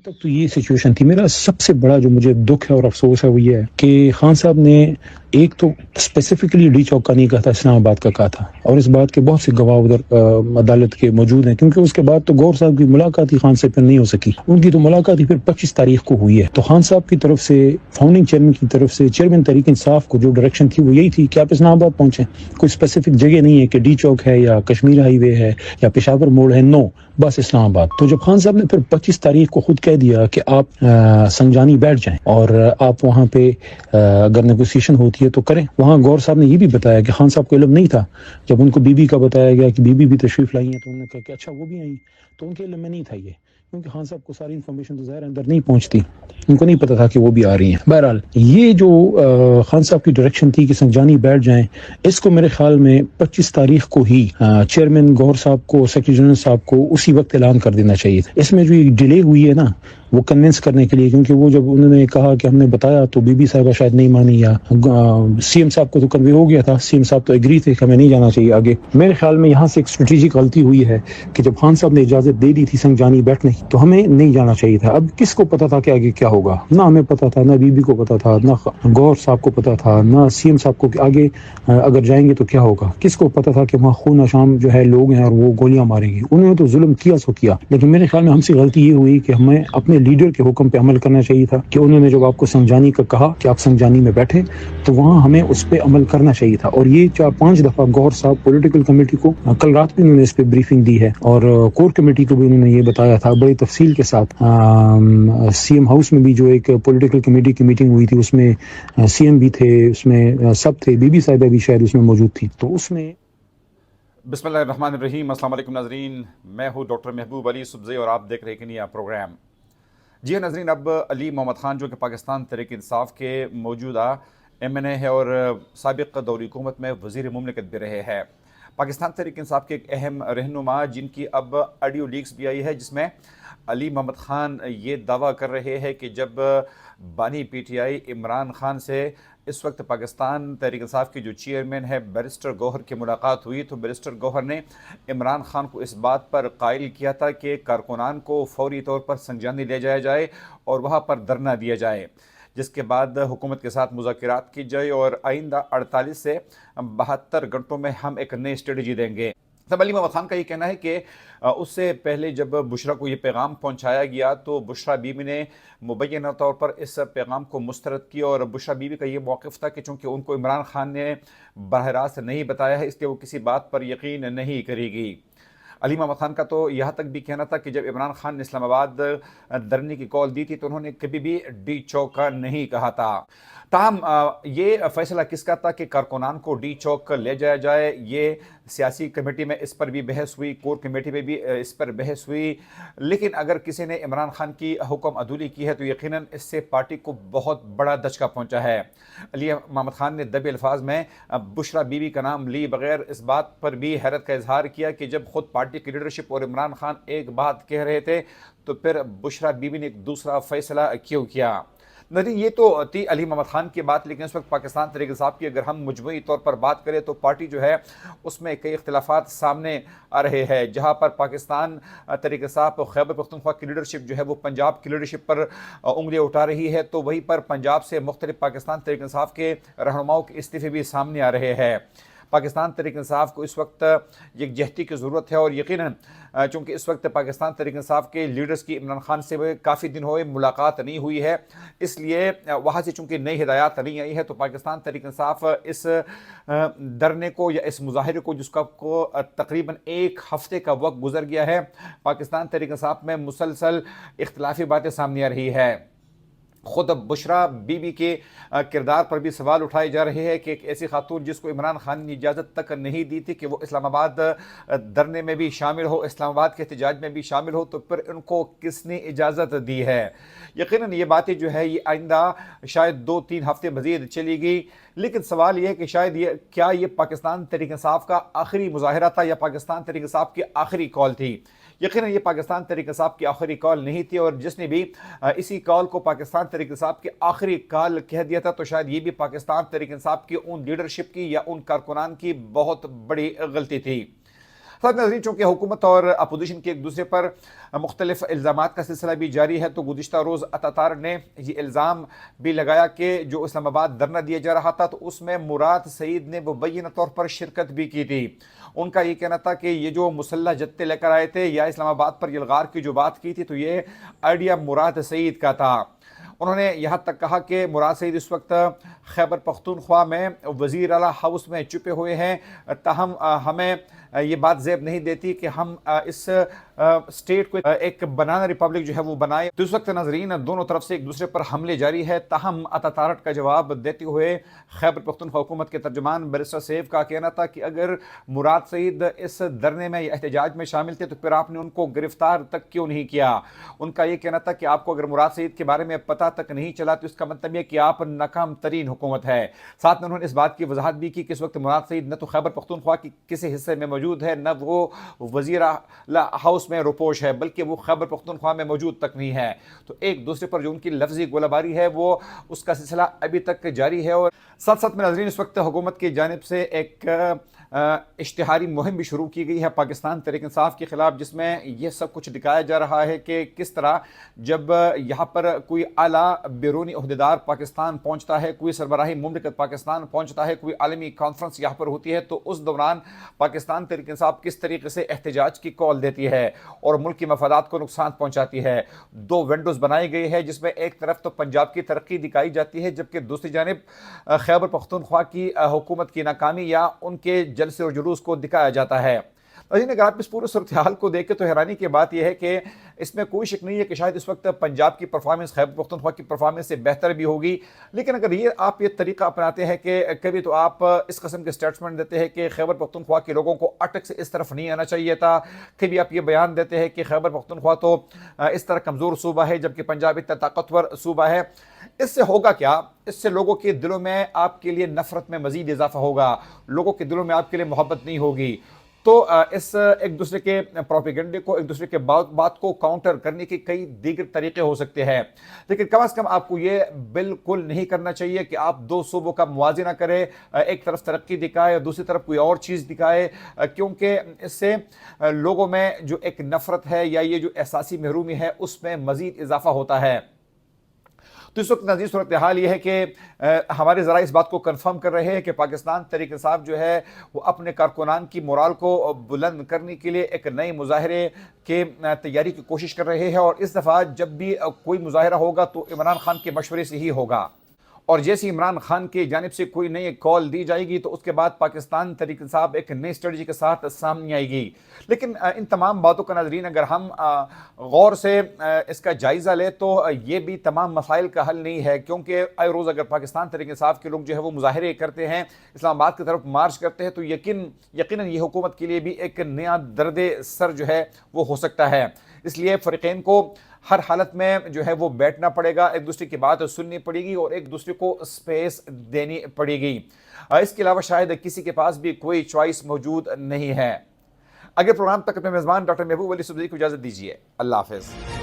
तक तो ये सिचुएशन थी। मेरा सबसे बड़ा जो मुझे दुख है और अफसोस है वो ये है कि खान साहब ने एक तो स्पेसिफिकली डी चौक का नहीं कहा था, इस्लामाबाद का कहा था, और इस बात के बहुत से गवाह उधर अदालत के मौजूद हैं, क्योंकि उसके बाद तो गौर साहब की मुलाकात ही खान से फिर नहीं हो सकी। उनकी तो मुलाकात ही फिर 25 तारीख को हुई है। तो खान साहब की तरफ से, फाउंडिंग चेयरमैन की तरफ से, चेयरमैन तहरीक इंसाफ को जो डायरेक्शन थी वो यही थी कि आप इस्लामाबाद पहुंचे। कोई स्पेसिफिक जगह नहीं है कि डी चौक है या कश्मीर हाईवे है या पेशावर मोड़ है, नो, बस इस्लामाबाद। तो जब खान साहब ने फिर 25 तारीख को खुद कह दिया कि आप संजानी बैठ जाएं और आप वहां पे अगर नेगोशिएशन होती है तो करें, वहां गौर साहब ने ये भी बताया कि खान साहब को इल्म नहीं था। जब उनको बीबी का बताया गया कि बीबी भी तशरीफ लाई है तो उन्होंने कहा कि अच्छा वो भी आई, तो उनके इल्म में नहीं था ये, क्योंकि खान साहब को सारी इन्फॉर्मेशन तो ज़ाहिर अंदर नहीं पहुंचती, उनको नहीं पता था कि वो भी आ रही हैं। बहरहाल ये जो खान साहब की डायरेक्शन थी कि संजानी बैठ जाएं, इसको मेरे ख्याल में 25 तारीख को ही चेयरमैन गौर साहब को, सेक्रेटरी जनरल साहब को उसी वक्त ऐलान कर देना चाहिए था। इसमें जो डिले हुई है ना, वो कन्विंस करने के लिए, क्योंकि वो जब उन्होंने कहा कि हमने बताया तो बीबी साहिबा शायद नहीं मानी, या सीएम साहब को तो कन्वे हो गया था, सीएम साहब तो एग्री थे कि हमें नहीं जाना चाहिए आगे। मेरे ख्याल में यहाँ से एक स्ट्रेटेजिक गलती हुई है कि जब खान साहब ने इजाजत दे दी थी संजानी बैठने की तो हमें नहीं जाना चाहिए था। अब किसको पता था कि आगे क्या होगा? ना हमें पता था, ना बीबी को पता था, ना गौर साहब को पता था, ना सीएम साहब को कि आगे अगर जाएंगे तो क्या होगा। किसको पता था कि वहाँ खून आशाम जो है लोग हैं और वो गोलियां मारेंगे। उन्होंने तो जुल्म किया सो किया, लेकिन मेरे ख्याल में हमसे गलती ये हुई कि हमें अपने लीडर के हुक्म पे अमल करना चाहिए था कि उन्होंने जब आपको संजानी का कहा कि आप संजानी में बैठे तो वहां हमें उस पे अमल करना चाहिए था। और ये 4-5 दफा गौर साहब पॉलिटिकल कमेटी को, कल रात भी उन्होंने इस पे ब्रीफिंग दी है और कोर कमेटी को भी उन्होंने ये बताया था बड़ी तफसील के साथ। सीएम हाउस में भी जो एक पॉलिटिकल कमेटी की मीटिंग हुई थी उसमें सीएम भी थे, उसमें सब थे, बीबी साहिबा भी शायद उसमें मौजूद थी। तो उसमें बिस्मिल्लाहिर्रहमानिर्रहीम, अस्सलाम वालेकुम नाज़रीन, मैं हूँ डॉक्टर महबूब अली सुबज़ई और आप देख रहे हैं कि प्रोग्राम। जी हाँ नाज़रीन, अब अली मोहम्मद ख़ान जो कि पाकिस्तान तहरीक इंसाफ के मौजूदा MNA है और साबिक़ दौरी हुकूमत में वज़ीर मुमलिकत भी रहे हैं, पाकिस्तान तहरीक इंसाफ के एक अहम रहनुमा जिनकी अब ऑडियो लीक्स भी आई है जिसमें अली मोहम्मद ख़ान ये दावा कर रहे हैं कि जब बानी PTI इमरान ख़ान से इस वक्त पाकिस्तान तहरीक इंसाफ की जो चेयरमैन है बैरिस्टर गौहर की मुलाकात हुई तो बैरिस्टर गौहर ने इमरान ख़ान को इस बात पर कायल किया था कि कारकुनान को फौरी तौर पर संजानी ले जाया जाए और वहाँ पर धरना दिया जाए, जिसके बाद हुकूमत के साथ मुज़ाकरात की जाए और आइंदा 48 से 72 घंटों में हम एक नई स्ट्रेटजी देंगे। तब अली मोहम्मद ख़ान का ये कहना है कि उससे पहले जब बुशरा को ये पैगाम पहुंचाया गया तो बुशरा बीबी ने मुबैना तौर पर इस पैगाम को मुस्तरद किया और बुशरा बीबी का ये मौक़िफ़ था कि चूँकि उनको इमरान ख़ान ने बरह रास्त नहीं बताया है इसलिए वो किसी बात पर यकीन नहीं करेगी। अली मोहम्मद ख़ान का तो यहाँ तक भी कहना था कि जब इमरान ख़ान ने इस्लामाबाद धरने की कॉल दी थी तो उन्होंने कभी भी डी चौक का नहीं कहा था। ताहम ये फैसला किसका था कि कारकुनान को डी चौक ले जाया जाए, ये सियासी कमेटी में इस पर भी बहस हुई, कोर कमेटी में भी इस पर बहस हुई, लेकिन अगर किसी ने इमरान ख़ान की हुक्म अदूली की है तो यकीनन इससे पार्टी को बहुत बड़ा धचका पहुंचा है। अली मोहम्मद ख़ान ने दबे अल्फाज में बुशरा बीबी का नाम लिए बगैर इस बात पर भी हैरत का इजहार किया कि जब खुद पार्टी की लीडरशिप और इमरान ख़ान एक बात कह रहे थे तो फिर बुशरा बीबी ने एक दूसरा फैसला क्यों किया। नहीं, ये तो थी अली मोहम्मद ख़ान की बात, लेकिन इस वक्त पाकिस्तान तहरीक इंसाफ की अगर हम मजमूई तौर पर बात करें तो पार्टी जो है उसमें कई इख्तिलाफात सामने आ रहे हैं, जहाँ पर पाकिस्तान तहरीक इंसाफ और खैबर पख्तूनख्वा की लीडरशिप जो है वो पंजाब की लीडरशिप पर उंगलियाँ उठा रही है, तो वहीं पर पंजाब से मुख्तलिफ पाकिस्तान तहरीक इंसाफ के रहनुमाओं के इस्तीफ़े भी सामने आ रहे हैं। पाकिस्तान तहरीक इंसाफ को इस वक्त यकजहती की ज़रूरत है और यकीनन चूँकि इस वक्त पाकिस्तान तहरीक इंसाफ के लीडर्स की इमरान ख़ान से काफ़ी दिन हुए मुलाकात नहीं हुई है, इसलिए वहाँ से चूँकि नई हिदायत नहीं आई है तो पाकिस्तान तहरीक इंसाफ इस धरने को या इस मुजाहरे को जिसका को तकरीबन 1 हफ़्ते का वक्त गुजर गया है, पाकिस्तान तहरीक इंसाफ में मुसलसल इख्तिलाफी बातें सामने आ रही है। खुद बुशरा बीबी के किरदार पर भी सवाल उठाए जा रहे हैं कि एक ऐसी खातून जिसको इमरान ख़ान ने इजाज़त तक नहीं दी थी कि वो इस्लामाबाद धरने में भी शामिल हो, इस्लामाबाद के एहतजाज में भी शामिल हो, तो फिर उनको किसने इजाज़त दी है। यकीनन ये बातें जो है ये आइंदा शायद 2-3 हफ़्ते मज़ीद चलेगी, लेकिन सवाल ये है कि शायद ये पाकिस्तान तहरीक इंसाफ का आखिरी मुज़ाहरा था या पाकिस्तान तहरीक इंसाफ की आखिरी कॉल थी। यकीनन ये पाकिस्तान तहरीक इंसाफ की आखिरी कॉल नहीं थी और जिसने भी इसी कॉल को पाकिस्तान तहरीक इंसाफ की आखिरी कॉल कह दिया था तो शायद ये भी पाकिस्तान तहरीक इंसाफ की उन लीडरशिप की या उन कारकुनान की बहुत बड़ी गलती थी। साथ नाज़रीन, चूँकि हुकूमत और अपोजिशन के एक दूसरे पर मुख्तलिफ इल्ज़ामात का सिलसिला भी जारी है, तो गुज़िश्ता रोज़ अतातार ने ये इल्ज़ाम भी लगाया कि जो इस्लामाबाद धरना दिया जा रहा था तो उसमें मुराद सईद ने मुबैना तौर पर शिरकत भी की थी। उनका ये कहना था कि ये जो मुसल्लह जत्थे लेकर आए थे या इस्लामाबाद पर यलगार की जो बात की थी तो ये आइडिया मुराद सईद का था। उन्होंने यहाँ तक कहा कि मुराद सईद इस वक्त खैबर पख्तूनख्वा में वज़ीर आला हाउस में छुपे हुए हैं, ताहम हमें ये बात ज़ेब नहीं देती कि हम इस स्टेट को एक बनाना रिपब्लिक जो है वो बनाए। तो इस वक्त नाज़रीन दोनों तरफ से एक दूसरे पर हमले जारी है, ताहम अतातारट का जवाब देते हुए खैबर पख्तूनख्वा हुकूमत के तर्जुमान बैरिस्टर सैफ का कहना था कि अगर मुराद सईद इस धरने में या एहतजाज में शामिल थे तो फिर आपने उनको गिरफ्तार तक क्यों नहीं किया। उनका ये कहना था कि आपको अगर मुराद सईद के बारे में पता तक नहीं चला तो इसका मतलब ये कि आप नाकाम तरीन हुकूमत है। साथ में उन्होंने इस बात की वजाहत भी की कि इस वक्त मुराद सईद न तो खैबर पख्तूनख्वा की किसी हिस्से में मौजूद है, न वो वज़ीर आला हाउस में रुपोश है, बल्कि वो खैबर पख्तूनख्वा में मौजूद तक नहीं है। तो एक दूसरे पर जो उनकी लफ्जी गोलाबारी है वो उसका सिलसिला अभी तक जारी है। और साथ साथ में नाज़रीन इस वक्त हुकूमत की जानिब से एक इश्तिहारी मुहिम भी शुरू की गई है पाकिस्तान तहरीक इंसाफ के ख़िलाफ़, जिसमें यह सब कुछ दिखाया जा रहा है कि किस तरह जब यहाँ पर कोई आला बैरूनी ओहदेदार पाकिस्तान पहुँचता है, कोई सरबराही मुमलिकत पाकिस्तान पहुँचता है, कोई आलमी कॉन्फ्रेंस यहाँ पर होती है, तो उस दौरान पाकिस्तान तहरीक इंसाफ किस तरीके से एहतजाज की कॉल देती है और मुल्क की मफादात को नुकसान पहुँचाती है। दो विंडोज़ बनाई गई है जिसमें एक तरफ तो पंजाब की तरक्की दिखाई जाती है, जबकि दूसरी जानिब खैबर पख्तूनख्वा की हुकूमत की नाकामी या उनके जलसे और जुलूस को दिखाया जाता है। अगर आप इस पूरे सूरत हाल को देखें तो हैरानी की बात यह है कि इसमें कोई शक नहीं है कि शायद इस वक्त पंजाब की परफॉर्मेंस खैबर पख्तूनख्वा की परफॉर्मेंस से बेहतर भी होगी, लेकिन अगर ये आप ये तरीका अपनाते हैं कि कभी तो आप इस किस्म के स्टेटमेंट देते हैं कि खैबर पख्तूनख्वा के लोगों को अटक से इस तरफ नहीं आना चाहिए था, कभी आप ये बयान देते हैं कि खैबर पख्तूनख्वा तो इस तरह कमज़ोर सूबा है जबकि पंजाब इतना ताकतवर सूबा है। इससे होगा क्या? इससे लोगों के दिलों में आपके लिए नफरत में मज़ीद इजाफा होगा, लोगों के दिलों में आपके लिए मोहब्बत नहीं होगी। तो इस एक दूसरे के प्रोपेगेंडे को, एक दूसरे के बात को काउंटर करने के कई दीगर तरीके हो सकते हैं, लेकिन कम से कम आपको ये बिल्कुल नहीं करना चाहिए कि आप दो सूबों का मुवाज़ना करें, एक तरफ तरक्की दिखाए और दूसरी तरफ कोई और चीज़ दिखाए, क्योंकि इससे लोगों में जो एक नफ़रत है या ये जो एहसासी महरूमी है उसमें मज़ीद इजाफा होता है। तो इस वक्त नाज़रीन सूरत हाल ये है कि हमारे ज़रा इस बात को कंफर्म कर रहे हैं कि पाकिस्तान तहरीक इंसाफ जो है वो अपने कारकुनान की मोराल को बुलंद करने के लिए एक नए मुजाहरे के तैयारी की कोशिश कर रहे हैं, और इस दफ़ा जब भी कोई मुजाहरा होगा तो इमरान खान के मशवरे से ही होगा, और जैसे इमरान खान की जानिब से कोई नई कॉल दी जाएगी तो उसके बाद पाकिस्तान तहरीक इंसाफ एक नई स्ट्रेटजी के साथ सामने आएगी। लेकिन इन तमाम बातों का नाज़रीन अगर हम गौर से इसका जायज़ा लें तो ये भी तमाम मसाइल का हल नहीं है, क्योंकि आए रोज़ अगर पाकिस्तान तहरीक इंसाफ के लोग जो है वो मुजाहरे करते हैं, इस्लामाबाद की तरफ मार्च करते हैं, तो यकीनन ये हुकूमत के लिए भी एक नया दर्द सर जो है वो हो सकता है। इसलिए फ़रीक़ैन को हर हालत में जो है वो बैठना पड़ेगा, एक दूसरे की बात सुननी पड़ेगी और एक दूसरे को स्पेस देनी पड़ेगी। इसके अलावा शायद किसी के पास भी कोई चॉइस मौजूद नहीं है। अगले प्रोग्राम तक अपने मेज़बान डॉक्टर महबूब अली सुबज़ई को इजाज़त दीजिए। अल्लाह हाफ़िज़।